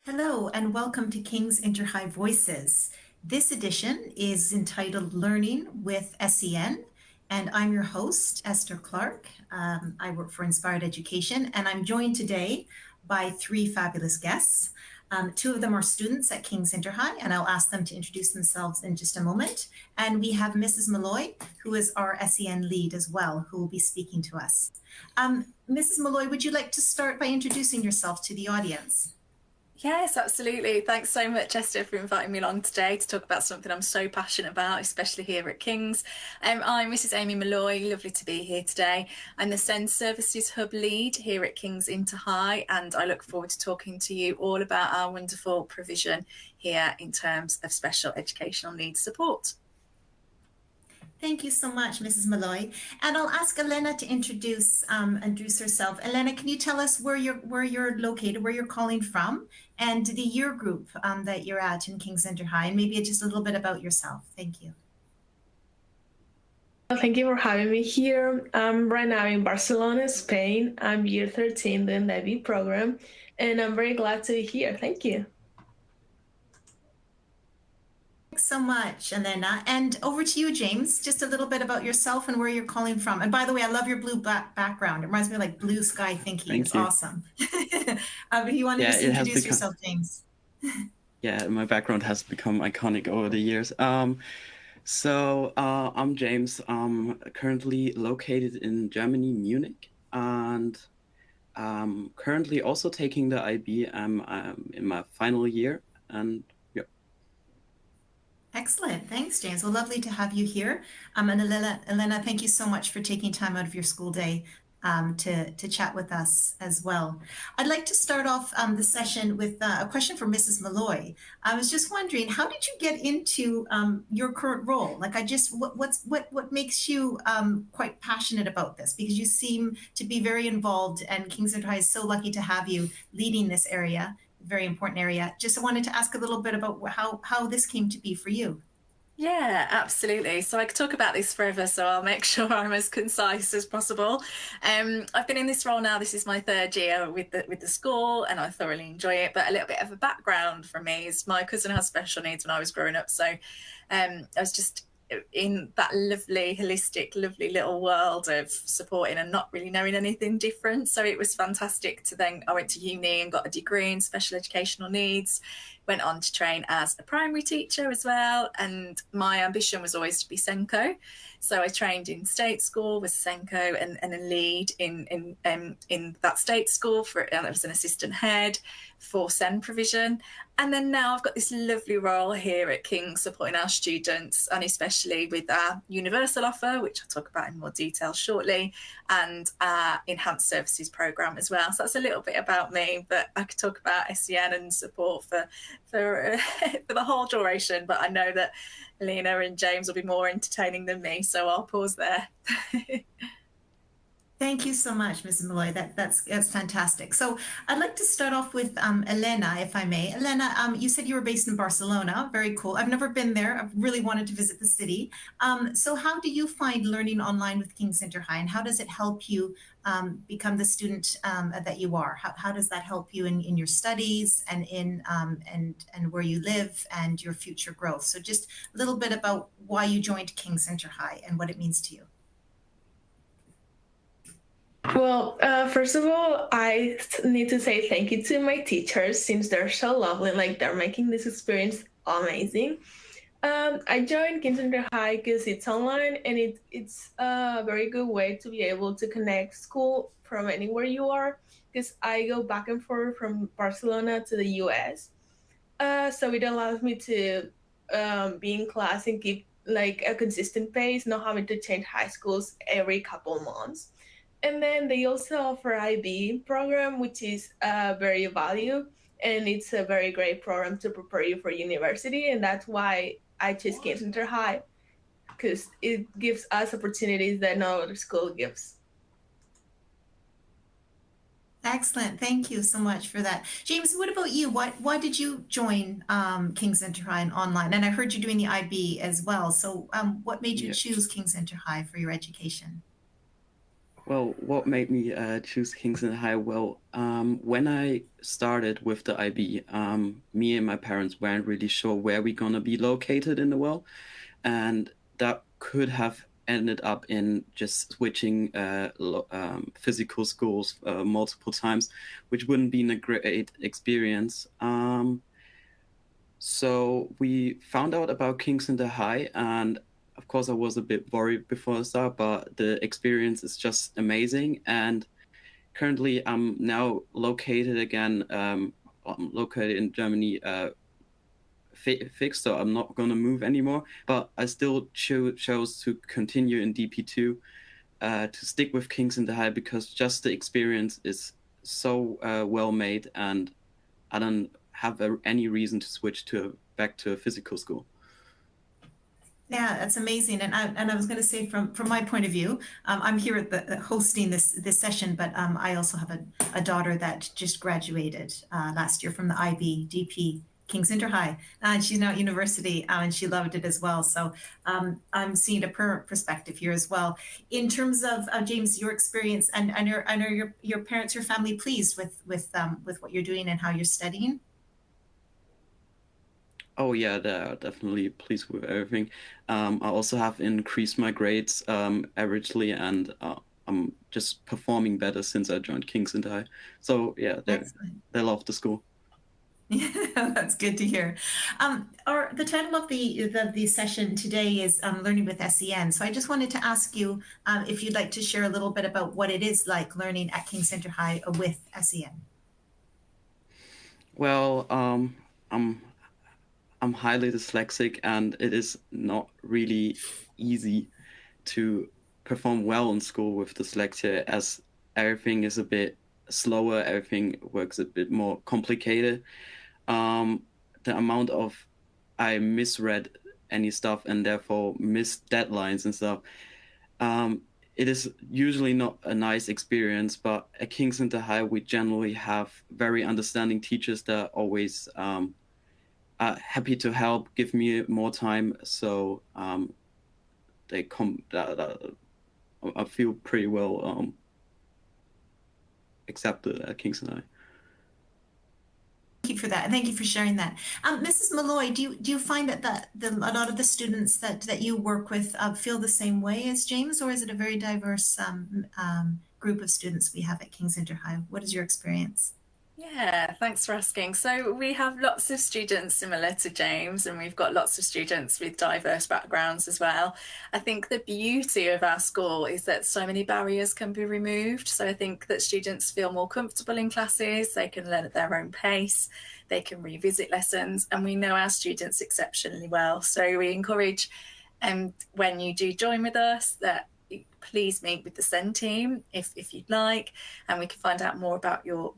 Hello and welcome to King's InterHigh Voices. This edition is entitled Learning with SEN, and I'm your host, Esther Clark. I work for Inspired Education, and I'm joined today by three fabulous guests. Two of them are students at King's InterHigh, and I'll ask them to introduce themselves in just a moment. And we have Mrs. Malloy, who is our SEN lead as well, who will be speaking to us. Mrs. Malloy, would you like to start by introducing yourself to the audience? Yes, absolutely. Thanks so much, Esther, for inviting me along today to talk about something I'm so passionate about, especially here at King's. I'm Mrs. Amy Malloy. Lovely to be here today. I'm the SEN Services Hub lead here at King's InterHigh, and I look forward to talking to you all about our wonderful provision here in terms of special educational needs support. Thank you so much, Mrs. Malloy. And I'll ask Elena to introduce herself. Elena, can you tell us where you're located, where you're calling from, and the year group that you're at in King's InterHigh, and maybe just a little bit about yourself. Thank you. Thank you for having me here. I'm right now in Barcelona, Spain. I'm year 13 in the IB program, and I'm very glad to be here. Thank you. Thanks so much, Elena. And over to you, James. Just a little bit about yourself and where you're calling from. And by the way, I love your blue background. It reminds me of like blue sky thinking. It's awesome. But you want to just introduce yourself, James? Yeah, my background has become iconic over the years. So I'm James. I'm currently located in Germany, Munich, and currently also taking the IB. I'm in my final year, and yeah. Excellent. Thanks, James. Well, lovely to have you here. And Elena, thank you so much for taking time out of your school day to chat with us as well. I'd like to start off the session with a question for Mrs. Malloy. I was just wondering, how did you get into your current role? Like, what makes you quite passionate about this? Because you seem to be very involved, and King's InterHigh is so lucky to have you leading this area. Very important area. Just wanted to ask a little bit about how this came to be for you. Yeah, absolutely. So I could talk about this forever, so I'll make sure I'm as concise as possible. I've been in this role now. This is my third year with the school, and I thoroughly enjoy it. But a little bit of a background from me is my cousin has special needs when I was growing up, so I was just in that lovely, holistic, lovely little world of supporting and not really knowing anything different. So it was fantastic to then, I went to uni and got a degree in special educational needs, went on to train as a primary teacher as well. And my ambition was always to be SENCO. So I trained in state school, was SENCO and a lead in that state school I was an assistant head for SEN provision. And then now I've got this lovely role here at King's supporting our students, and especially with our universal offer, which I'll talk about in more detail shortly, and our enhanced services programme as well. So that's a little bit about me, but I could talk about SEN and support for the whole duration, but I know that Lena and James will be more entertaining than me, so I'll pause there. Thank you so much, Mrs. Malloy. That's fantastic. So I'd like to start off with Elena, if I may. Elena, you said you were based in Barcelona. Very cool. I've never been there. I've really wanted to visit the city. So how do you find learning online with King's InterHigh, and how does it help you become the student that you are? How does that help you in your studies and and where you live and your future growth? So just a little bit about why you joined King's InterHigh and what it means to you. Well, first of all, I need to say thank you to my teachers since they're so lovely. Like, they're making this experience amazing. I joined King's InterHigh because it's online, and it's a very good way to be able to connect school from anywhere you are, because I go back and forth from Barcelona to the US. So it allows me to be in class and keep like a consistent pace, not having to change high schools every couple months. And then they also offer IB program, which is very valued, and it's a very great program to prepare you for university. And that's why I chose King's InterHigh, because it gives us opportunities that no other school gives. Excellent. Thank you so much for that. James, what about you? Why did you join King's InterHigh and online? And I heard you doing the IB as well. So what made you choose King's InterHigh for your education? Well, what made me choose Kingston High? Well, when I started with the IB, me and my parents weren't really sure where we're gonna be located in the world, and that could have ended up in just switching physical schools multiple times, which wouldn't be a great experience. So we found out about Kingston High, and of course I was a bit worried before I start, but the experience is just amazing. And currently I'm now located again. I'm located in Germany, fixed, so I'm not gonna move anymore. But I still chose to continue in DP2, to stick with Kingston High because just the experience is so well made, and I don't have any reason to switch back to a physical school. Yeah, that's amazing. And I was going to say from my point of view, I'm here at the hosting this session, but I also have a daughter that just graduated last year from the IB DP King's InterHigh, and she's now at university, and she loved it as well. So I'm seeing a parent perspective here as well. In terms of James, your experience, and are your parents, your family pleased with what you're doing and how you're studying? Oh yeah, they're definitely pleased with everything. I also have increased my grades averagely, and I'm just performing better since I joined King's High. So yeah, they love the school. Yeah, that's good to hear. Or the title of the session today is Learning with SEN. So I just wanted to ask you if you'd like to share a little bit about what it is like learning at King's High with SEN. Well, I'm highly dyslexic, and it is not really easy to perform well in school with dyslexia, as everything is a bit slower, everything works a bit more complicated. The amount of I misread any stuff and therefore missed deadlines and stuff. It is usually not a nice experience, but at King's High, we generally have very understanding teachers that are always happy to help, give me more time. So they come. I feel pretty well accepted at King's High. Thank you for that. And thank you for sharing that. Mrs. Malloy, do you find that a lot of the students that you work with feel the same way as James, or is it a very diverse group of students we have at King's High? What is your experience? Yeah, thanks for asking. So we have lots of students similar to James, and we've got lots of students with diverse backgrounds as well. I think the beauty of our school is that so many barriers can be removed. So I think that students feel more comfortable in classes, they can learn at their own pace, they can revisit lessons, and we know our students exceptionally well. So we encourage, when you do join with us, that please meet with the SEN team if you'd like, and we can find out more about your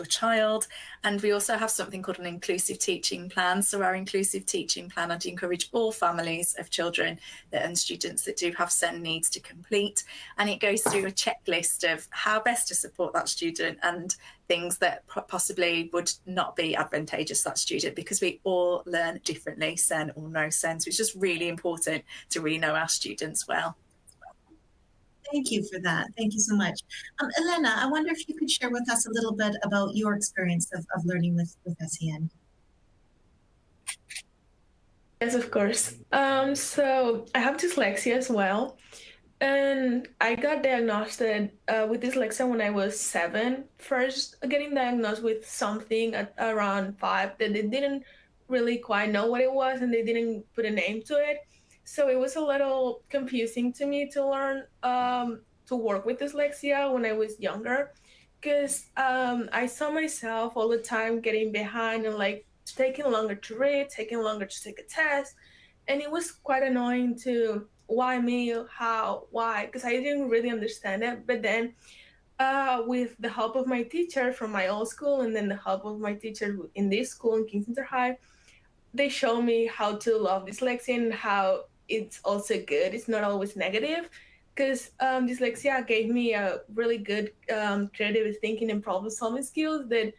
child. And we also have something called an inclusive teaching plan. So our inclusive teaching plan, I'd encourage all families of children and students that do have SEN needs to complete, and it goes through a checklist of how best to support that student and things that possibly would not be advantageous to that student, because we all learn differently, SEN or no SEN. So it's just really important to really know our students well. Thank you for that. Thank you so much. Elena, I wonder if you could share with us a little bit about your experience of learning with SEN. Yes, of course. So I have dyslexia as well. And I got diagnosed with dyslexia when I was 7. First, getting diagnosed with something at around 5 that they didn't really quite know what it was, and they didn't put a name to it. So it was a little confusing to me to learn to work with dyslexia when I was younger, because I saw myself all the time getting behind and like taking longer to read, taking longer to take a test. And it was quite annoying to why me, how, why, because I didn't really understand it. But then with the help of my teacher from my old school, and then the help of my teacher in this school in King's High, they show me how to love dyslexia and how it's also good. It's not always negative, because dyslexia gave me a really good creative thinking and problem solving skills that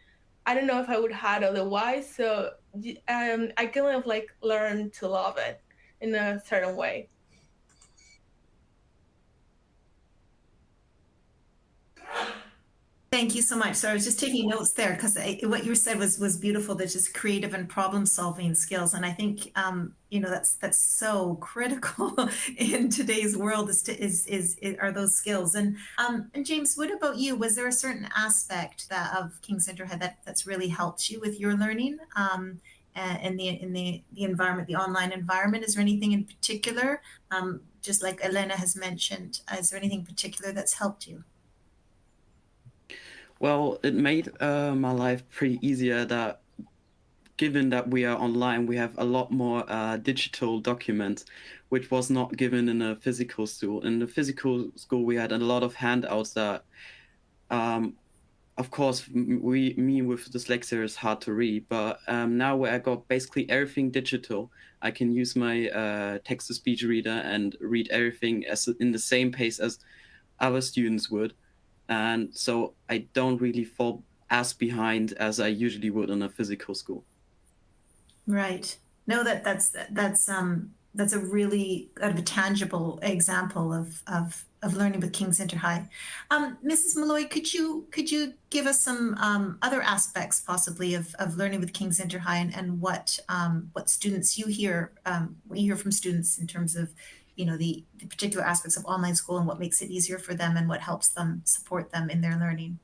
I don't know if I would have had otherwise. So I kind of like learn to love it in a certain way. Thank you so much. So I was just taking notes there because what you said was beautiful. There's just creative and problem solving skills, and I think that's so critical in today's world. Are those skills? And James, what about you? Was there a certain aspect of King's InterHigh that's really helped you with your learning in the environment, the online environment? Is there anything in particular? Just like Elena has mentioned, is there anything particular that's helped you? Well, it made my life pretty easier that given that we are online, we have a lot more digital documents, which was not given in a physical school. In the physical school, we had a lot of handouts that, of course, me with dyslexia is hard to read, but now where I got basically everything digital, I can use my text-to-speech reader and read everything in the same pace as other students would. And so I don't really fall as behind as I usually would in a physical school. Right. No, that's a really kind of a tangible example of learning with King's InterHigh. Mrs. Malloy, could you give us some other aspects possibly of learning with King's InterHigh and what students you hear from students in terms of the particular aspects of online school and what makes it easier for them and what helps them support them in their learning?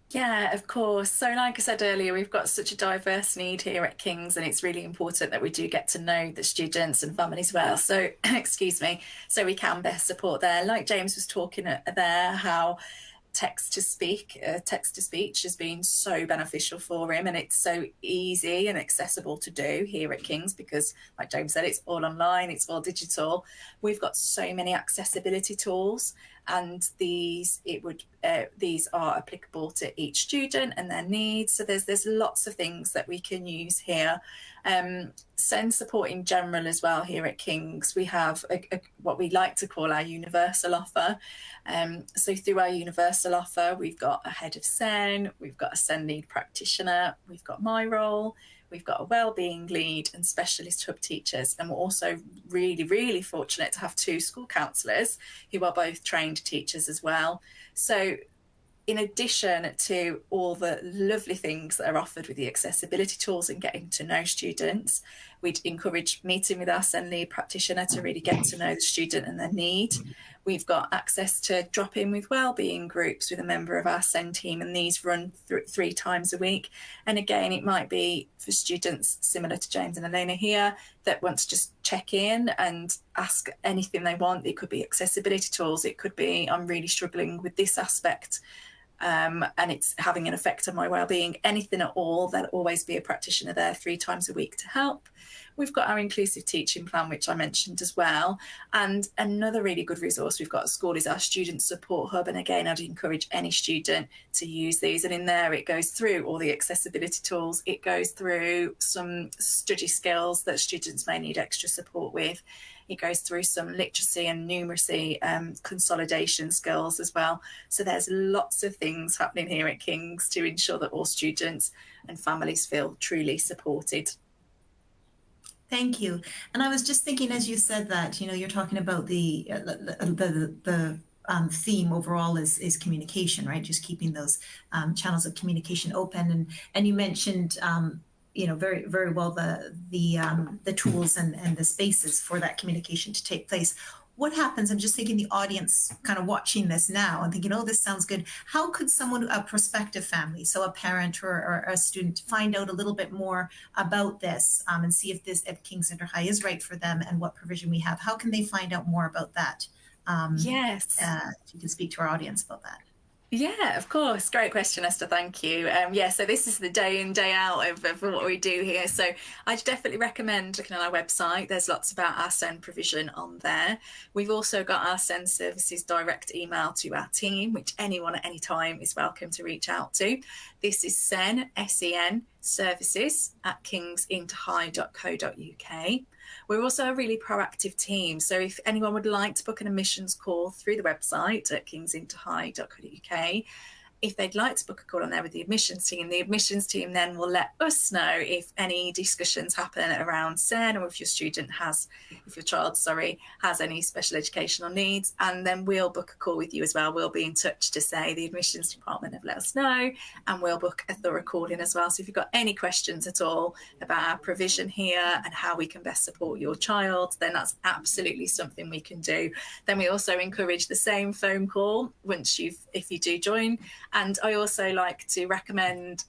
Yeah, of course. So like I said earlier, we've got such a diverse need here at King's, and it's really important that we do get to know the students and families well. So, excuse me, so we can best support there. Like James was talking there, how text to speech has been so beneficial for him, and it's so easy and accessible to do here at King's because, like James said, it's all online, it's all digital. We've got so many accessibility tools, and these are applicable to each student and their needs. So there's lots of things that we can use here. SEN support in general as well here at King's. We have what we like to call our universal offer. So through our universal offer, we've got a head of SEN, we've got a SEN lead practitioner, we've got my role, we've got a wellbeing lead and specialist hub teachers. And we're also really, really fortunate to have 2 school counsellors who are both trained teachers as well. So in addition to all the lovely things that are offered with the accessibility tools and getting to know students, we'd encourage meeting with our SEN lead practitioner to really get to know the student and their need. We've got access to drop in with wellbeing groups with a member of our SEN team, and these run 3 times a week. And again, it might be for students similar to James and Elena here that want to just check in and ask anything they want. It could be accessibility tools, it could be I'm really struggling with this aspect and it's having an effect on my wellbeing, anything at all. There'll always be a practitioner there 3 times a week to help. We've got our inclusive teaching plan, which I mentioned as well. And another really good resource we've got at school is our student support hub. And again, I'd encourage any student to use these. And in there, it goes through all the accessibility tools. It goes through some study skills that students may need extra support with. It goes through some literacy and numeracy consolidation skills as well. So there's lots of things happening here at King's to ensure that all students and families feel truly supported. Thank you. And I was just thinking, as you said that, you're talking about the theme overall is communication, right? Just keeping those channels of communication open. And you mentioned, very, very well the tools and the spaces for that communication to take place. What happens? I'm just thinking the audience kind of watching this now and thinking, oh, this sounds good. How could someone, a prospective family, so a parent or a student, find out a little bit more about this and see if King's InterHigh is right for them and what provision we have? How can they find out more about that? Yes. If you can speak to our audience about that. Yeah, of course. Great question, Esther. Thank you. So this is the day in, day out of what we do here. So I'd definitely recommend looking on our website. There's lots about our SEN provision on there. We've also got our SEN services direct email to our team, which anyone at any time is welcome to reach out to. This is SEN, SEN services at kingsinterhigh.co.uk. We're also a really proactive team. So if anyone would like to book an admissions call through the website at kingsinterhigh.co.uk, if they'd like to book a call on there with the admissions team then will let us know if any discussions happen around SEN, or if your child has any special educational needs, and then we'll book a call with you as well. We'll be in touch to say the admissions department have let us know, and we'll book a thorough call in as well. So if you've got any questions at all about our provision here and how we can best support your child, then that's absolutely something we can do. Then we also encourage the same phone call if you do join. And I also like to recommend,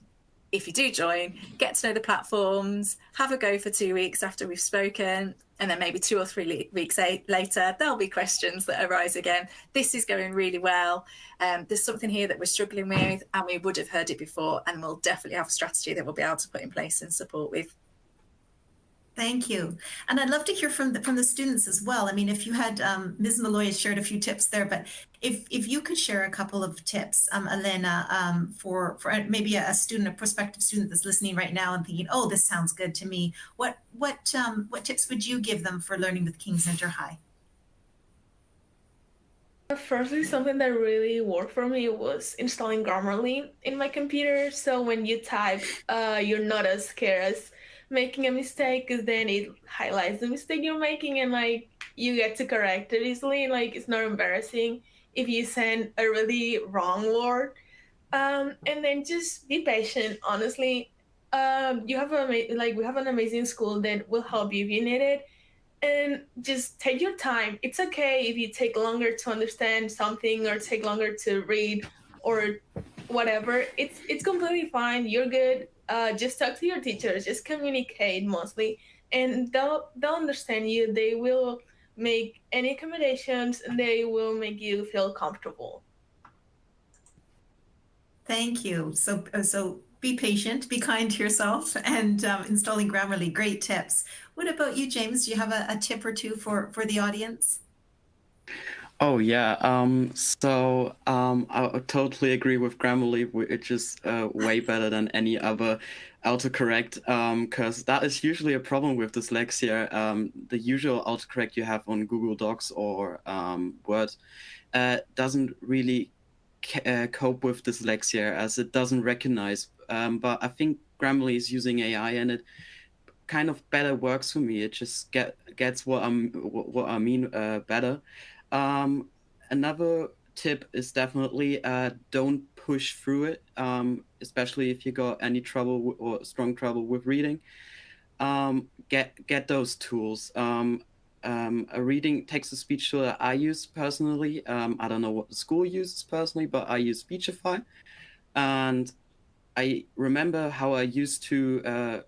if you do join, get to know the platforms, have a go for 2 weeks after we've spoken, and then maybe 2 or 3 weeks later, there'll be questions that arise again. This is going really well. There's something here that we're struggling with, and we would have heard it before, and we'll definitely have a strategy that we'll be able to put in place and support with. Thank you. And I'd love to hear from the students as well. I mean, if you had, Ms. Malloy has shared a few tips there, but if you could share a couple of tips, Elena, for maybe a prospective student that's listening right now and thinking, oh, this sounds good to me. What tips would you give them for learning with King's InterHigh? Firstly, something that really worked for me was installing Grammarly in my computer. So when you type, you're not as scared as making a mistake, because then it highlights the mistake you're making, and like you get to correct it easily. Like it's not embarrassing if you send a really wrong word. And then just be patient. Honestly, we have an amazing school that will help you if you need it. And just take your time. It's okay if you take longer to understand something or take longer to read or whatever. It's completely fine. You're good. Just talk to your teachers. Just communicate mostly, and they'll understand you. They will make any accommodations, and they will make you feel comfortable. Thank you. So be patient, be kind to yourself, and installing Grammarly, great tips. What about you, James? Do you have a tip or two for the audience? Oh yeah. I totally agree with Grammarly. It's just way better than any other autocorrect. Because that is usually a problem with dyslexia. The usual autocorrect you have on Google Docs or Word doesn't really cope with dyslexia, as it doesn't recognize. But I think Grammarly is using AI, and it kind of better works for me. It just gets what I mean better. Another tip is definitely don't push through it, especially if you got any trouble or strong trouble with reading. Get those tools. A reading text-to-speech tool that I use personally. I don't know what the school uses personally, but I use Speechify. And I remember how I used to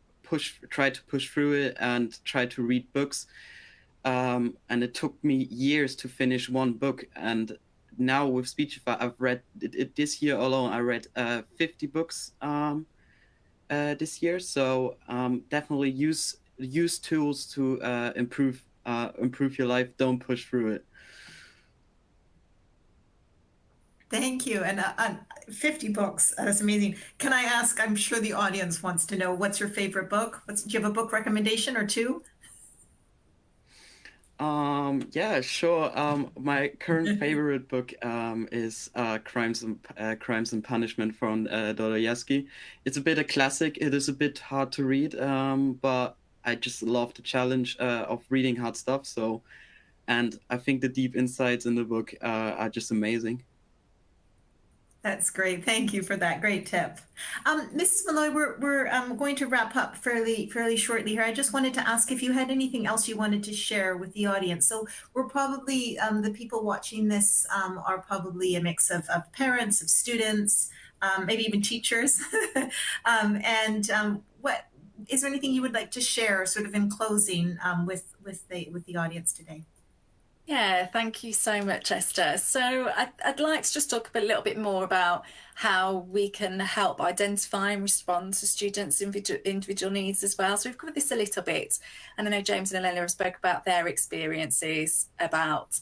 try to push through it and try to read books. And it took me years to finish one book. And now with Speechify, I've read it this year alone. I read 50 books this year. So definitely use tools to improve your life. Don't push through it. Thank you. And 50 books, that's amazing. Can I ask, I'm sure the audience wants to know, what's your favorite book? Do you have a book recommendation or two? Yeah, sure. My current favorite book is Crimes and Punishment from Dostoevsky. It's a bit a classic. It is a bit hard to read, but I just love the challenge of reading hard stuff. And I think the deep insights in the book are just amazing. That's great. Thank you for that great tip. Mrs. Malloy, we're going to wrap up fairly shortly here. I just wanted to ask if you had anything else you wanted to share with the audience. So we're probably, the people watching this are probably a mix of parents, of students, maybe even teachers. What is there anything you would like to share sort of in closing with the audience today? Yeah, thank you so much, Esther. So I'd like to just talk a little bit more about how we can help identify and respond to students' individual needs as well. So we've covered this a little bit, and I know James and Elena have spoke about their experiences about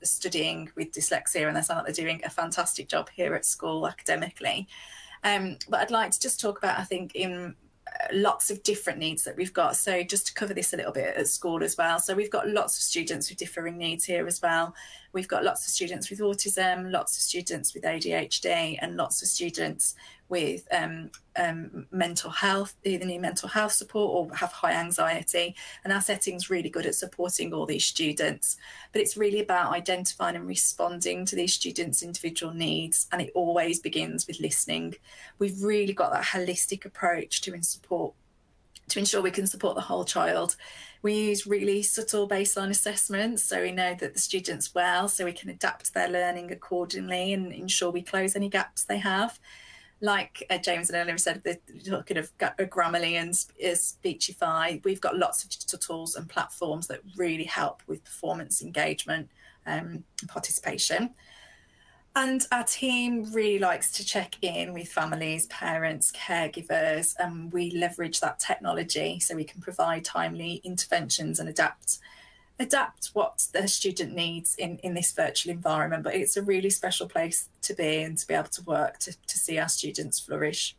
studying with dyslexia, and they sound like they're doing a fantastic job here at school academically. But I'd like to just talk about, I think, in lots of different needs that we've got. So just to cover this a little bit at school as well. So we've got lots of students with differing needs here as well. We've got lots of students with autism, lots of students with ADHD, and lots of students with mental health, either need mental health support or have high anxiety. And our setting's really good at supporting all these students. But it's really about identifying and responding to these students' individual needs. And it always begins with listening. We've really got that holistic approach to ensure we can support the whole child. We use really subtle baseline assessments, so we know that the student's well, so we can adapt their learning accordingly and ensure we close any gaps they have. Like James and Ellen said, they're talking of Grammarly and Speechify. We've got lots of digital tools and platforms that really help with performance, engagement, and participation. And our team really likes to check in with families, parents, caregivers, and we leverage that technology so we can provide timely interventions and adapt what the student needs in this virtual environment. But it's a really special place to be and to be able to work to see our students flourish.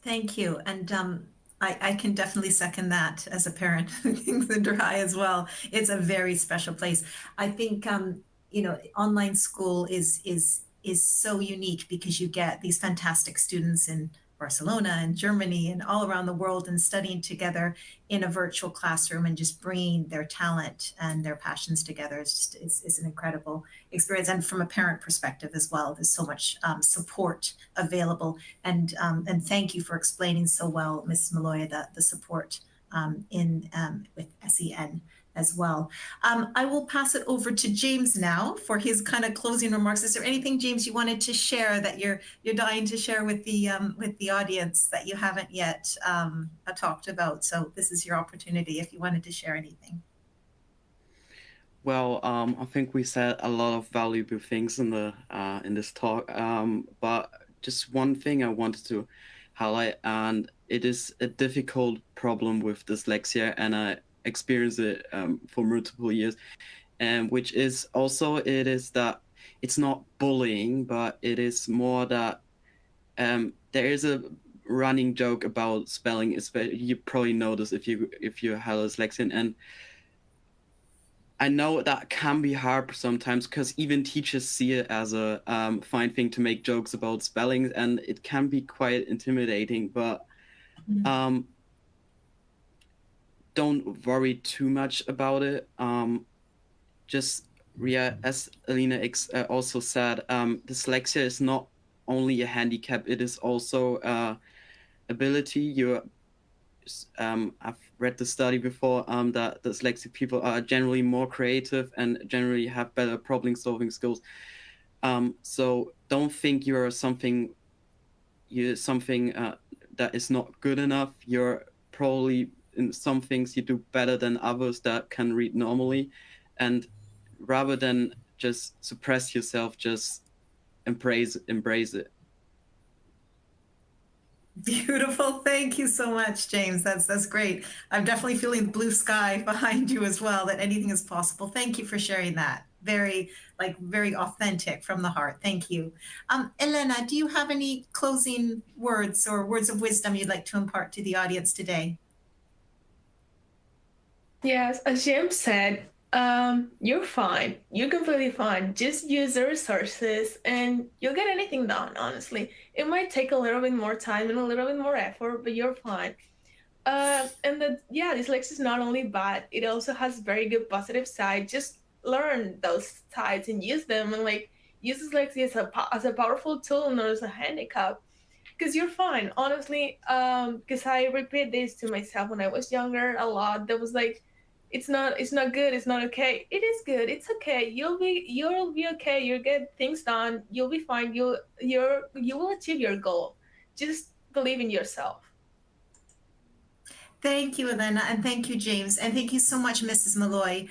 Thank you. And I can definitely second that as a parent of King's InterHigh as well. It's a very special place. I think you know, online school is so unique because you get these fantastic students in Barcelona and Germany and all around the world and studying together in a virtual classroom and just bringing their talent and their passions together. It's an incredible experience. And from a parent perspective as well, there's so much support available. And thank you for explaining so well, Ms. Malloy, the support with SEN as well. I will pass it over to James now for his kind of closing remarks. Is there anything, James, you wanted to share that you're dying to share with the audience that you haven't yet talked about? So this is your opportunity if you wanted to share anything. Well, I think we said a lot of valuable things in this talk, but just one thing I wanted to highlight, and it is a difficult problem with dyslexia, and I experienced it for multiple years, and which is also it is that it's not bullying, but it is more that there is a running joke about spelling. You probably know this if you have dyslexia, and I know that can be hard sometimes because even teachers see it as a fine thing to make jokes about spelling, and it can be quite intimidating. But don't worry too much about it. Just as Alina also said, dyslexia is not only a handicap; it is also ability. I've read the study before that dyslexic people are generally more creative and generally have better problem-solving skills. So don't think you're something that is not good enough. You're probably in some things you do better than others that can read normally, and rather than just suppress yourself, just embrace it. Beautiful. Thank you so much, James. That's great. I'm definitely feeling blue sky behind you as well, that anything is possible. Thank you for sharing that. Very authentic from the heart. Thank you. Elena, do you have any closing words or words of wisdom you'd like to impart to the audience today? Yes, as James said, you're fine. You're completely fine. Just use the resources and you'll get anything done, honestly. It might take a little bit more time and a little bit more effort, but you're fine. Dyslexia is not only bad, it also has very good positive side. Just learn those sides and use them, and use dyslexia as a powerful tool, not as a handicap. Because you're fine, honestly. Because I repeat this to myself when I was younger a lot. That was like, it's not good, it's not okay. It is good, it's okay. You'll be okay. You'll get things done. You'll be fine. You will achieve your goal. Just believe in yourself. Thank you, Elena, and thank you, James, and thank you so much, Mrs. Malloy.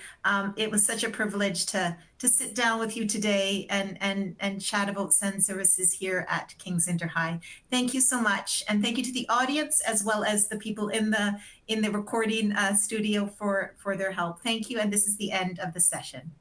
It was such a privilege to sit down with you today and chat about SEN services here at King's InterHigh. Thank you so much, and thank you to the audience as well as the people in the recording studio for their help. Thank you, and this is the end of the session.